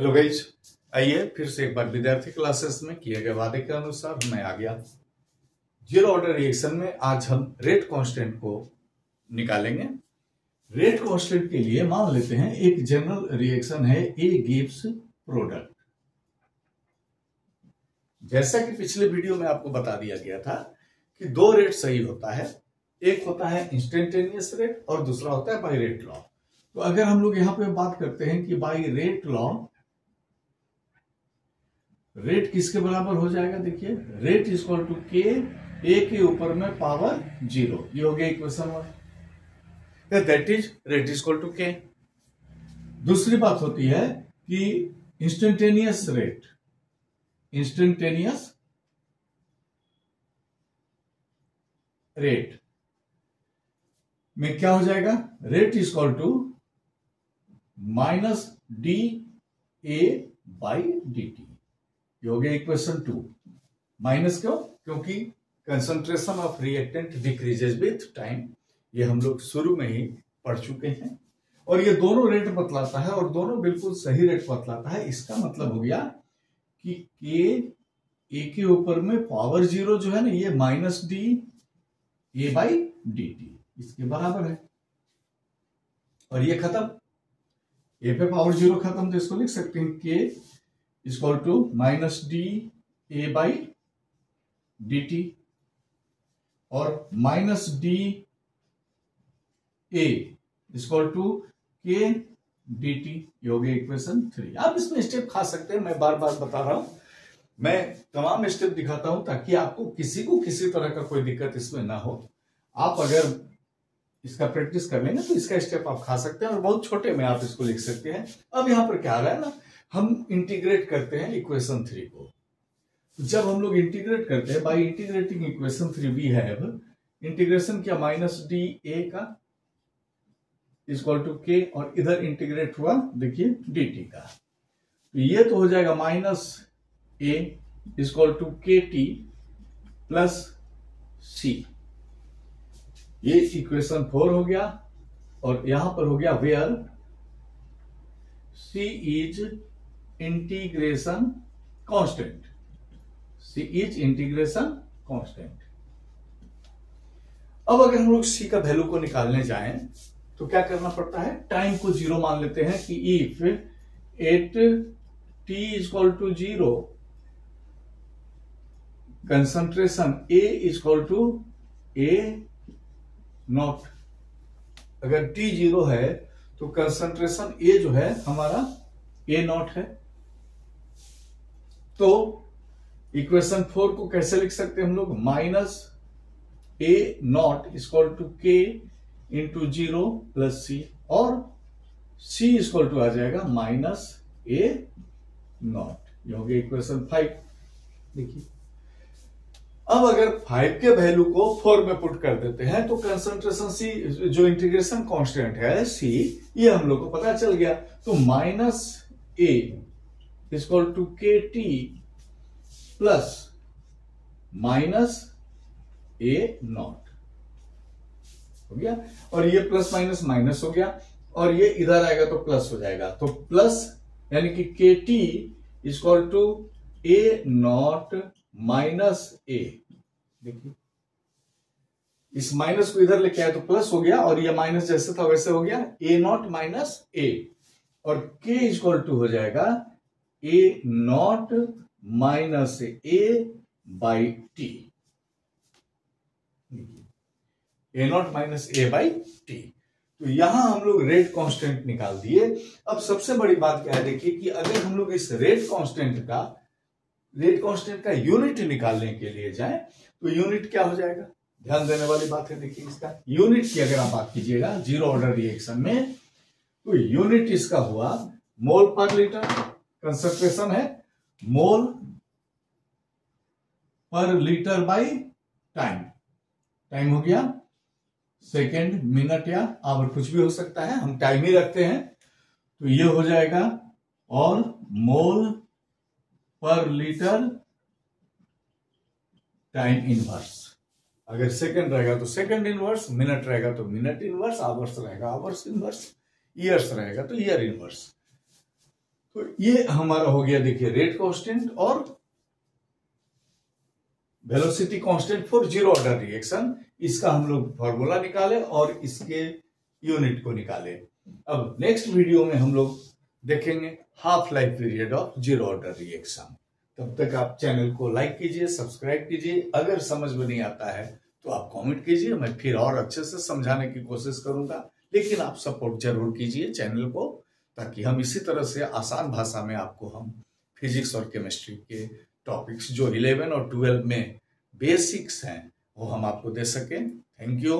Hello guys, आइए फिर से एक बार विद्यार्थी क्लासेस में किए गए वादे के अनुसार मैं आ गया। जीरो ऑर्डर रिएक्शन में आज हम रेट कांस्टेंट को निकालेंगे। रेट कांस्टेंट के लिए मान लेते हैं एक जनरल रिएक्शन है ए गिव्स प्रोडक्ट। जैसा कि पिछले वीडियो में आपको बता दिया गया था कि दो रेट सही होता है, एक होता है इंस्टेंटेनियस रेट और दूसरा होता है बाय रेट लॉ। तो अगर हम लोग यहां पे बात करते हैं कि बाय रेट लॉ रेट किसके बराबर हो जाएगा, देखिए रेट इज इक्वल टू के ए के ऊपर में पावर 0, ये हो गया equation 1। That is rate is equal to K. दूसरी बात होती है कि इंस्टेंटेनियस रेट, इंस्टेंटेनियस रेट में क्या हो जाएगा, rate is equal to minus D A by D T, ये हो गया इक्वेशन 2। माइनस क्यों? क्योंकि concentration of reactant decreases with time, ये हम लोग शुरू में ही पढ़ चुके हैं और ये दोनों रेट बतलाता है और दोनों बिल्कुल सही रेट बतलाता है। इसका मतलब हो गया कि के ए के ऊपर में पावर 0 जो है ना, ये minus D A by D T इसके बराबर है और ये खत्म, ए पे पावर 0 खत्म, तो इसको लिख सकते हैं k equal to minus D A by D t और minus D a equal to k d T, ये हो गया इक्वेशन 3। आप इसमें स्टेप खा सकते हैं, मैं बार बार बता रहा हूं, मैं तमाम स्टेप दिखाता हूं ताकि आपको किसी को किसी तरह का कोई दिक्कत इसमें ना हो। आप अगर इसका प्रैक्टिस कर लेंगे तो इसका स्टेप आप खा सकते हैं और बहुत छोटे में आप इसको लिख सकते हैं। अब यहां पर क्या आ रहा है ना, हम इंटीग्रेट करते हैं इक्वेशन 3 को। जब हम लोग इंटीग्रेट करते हैं, by integrating equation 3 we have integration क्या, माइनस डी ए का इक्वल टू के और इधर इंटीग्रेट हुआ देखिए डी टी का, तो ये तो हो जाएगा माइनस ए इक्वल टू के टी प्लस सी, ये इक्वेशन 4 हो गया। और यहां पर हो गया where C is integration constant, C is integration constant. अब अगर हम लोग सी का वैल्यू को निकालने जाएं तो क्या करना पड़ता है, टाइम को 0 मान लेते हैं कि if at T equal to 0 concentration A equal to A naught, अगर टी 0 है तो कंसंट्रेशन ए जो है हमारा ए नॉट है। तो इक्वेशन 4 को कैसे लिख सकते हैं हम लोग, minus A naught equal to K into 0 plus C और सी इक्वल टू आ जाएगा माइनस ए नॉट, ये हो गया इक्वेशन 5। देखिए अब अगर 5 के वैल्यू को 4 में पुट कर देते हैं तो कंसंट्रेशन सी जो इंटीग्रेशन कांस्टेंट है सी, ये हम लोग को पता चल गया। तो माइनस ए इक्वल टू के T plus minus A not हो गया और ये प्लस माइनस माइनस हो गया और ये इधर आएगा तो प्लस हो जाएगा, तो प्लस यानी कि k t equal to A not minus a. देखिए इस माइनस को इधर लेके आए तो प्लस हो गया और ये माइनस जैसे था वैसे हो गया, ए नॉट माइनस ए और के इक्वल टू हो जाएगा a not minus a by t, a not minus a by t. तो यहां हम लोग रेट कांस्टेंट निकाल दिए। अब सबसे बड़ी बात क्या है, देखिए कि अगर हम लोग इस रेट कांस्टेंट का यूनिट निकालने के लिए जाए तो यूनिट क्या हो जाएगा, ध्यान देने वाली बात है। देखिए इसका यूनिट की अगर आप बात कीजिएगा जीरो ऑर्डर रिएक्शन में तो यूनिट इसका हुआ मोल पर लीटर, कंसंट्रेशन है मोल पर लीटर बाई टाइम, टाइम हो गया सेकेंड, मिनट या आवर कुछ भी हो सकता है, हम टाइम ही रखते हैं। तो ये हो जाएगा और मोल पर लीटर टाइम इनवर्स, अगर सेकंड रहेगा तो सेकंड इनवर्स, मिनट रहेगा तो मिनट इनवर्स, आवर्स रहेगा आवर्स इनवर्स, ईयर्स रहेगा तो ईयर इनवर्स। तो ये हमारा हो गया, देखिए, रेट कांस्टेंट और velocity constant for zero order reaction. इसका हम लोग फॉर्मूला निकाले और इसके यूनिट को निकाले। अब नेक्स्ट वीडियो में हम लोग देखेंगे half life period of zero order reaction. तब तक आप चैनल को लाइक कीजिए, सब्सक्राइब कीजिए। अगर समझ में नहीं आता है तो आप कमेंट कीजिए, मैं फिर और अच्छे से समझाने की कोशिश करूंगा। लेकिन आप सपोर्ट जरूर कीजिए चैनल को, ताकि हम इसी तरह से आसान भाषा में आपको हम फिजिक्स और केमिस्ट्री के टॉपिक्स जो 11 और 12 में बेसिक्स हैं वो हम आपको दे सकें। Thank you.